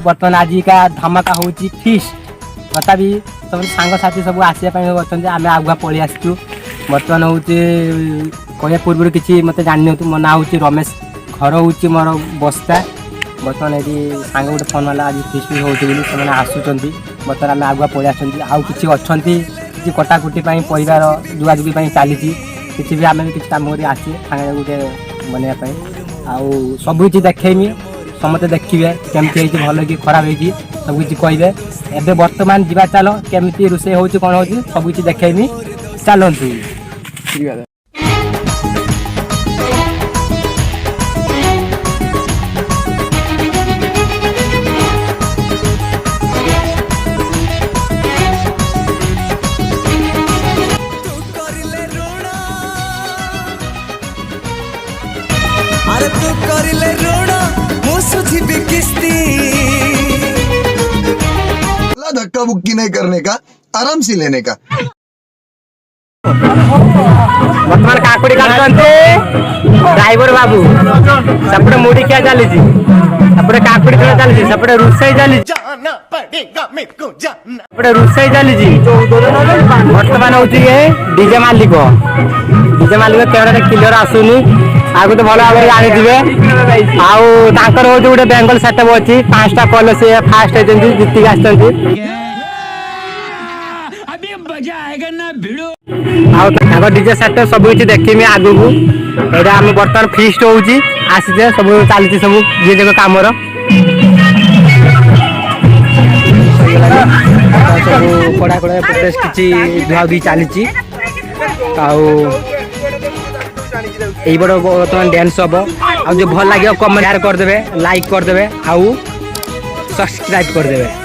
बर्तमान आज का धमाका हूँ फिस्ट बता भी सब सांग साथी सब आसवाई अच्छा आम आगुआ पलि आसचु बर्तमान हूँ कह पूर्व किसी मत जानी मो ना हूँ रमेश घर हूँ मोर बस्ता बर्तमान ये सांग गोटे फोन वाला आज फिस्ट हो आसुँच बर्तमान आम आगुआ पलि आउ कि अच्छा किसी कटाकुटी परिवार जुआजुगी चली किसी भी आम भी किसी कम कर आसे सांगे गोटे बनवाई आउ सब किसी देखेमी समस्त देखिए केमती भल कि खराब हो सब किसी कहे एवं बर्तमान जीवा चल केमती रोषे हो कौन हो सब किसी देखेमी चलतु अरे तू करिले ऋण मु सुझिबी किस्ती धक्का बुक्की नहीं करने का आराम से लेने का बर्तमान काकुड़ी काटुचंती ड्राइवर बाबू सेपटे मुड़ी क्या चली सेपटे काकुड़ी खेल चली सेपटे रोषेई चली सेपटे रोषेई चली बर्तमान हूँ डीजे मालिक कैमेरा क्लियर आसुनी आगु तो भल भाव जानी आउर हूँ गोटे बेंगल सेटअप अच्छी 5टा कल सी फास्ट होती जीतिक आ डीजे सेटअप सब किसी देखी आगु को यहाँ आम बर्तमान फिस्ट होची आसीचे सब चलती सब ये जगह कम सब कड़ा कड़ा किसी धुआ धुई चली यही बड़ बर्तमान डांस हम आ जो भल लगे कमेंट करदे लाइक करदे आउ सब्सक्राइब करदे।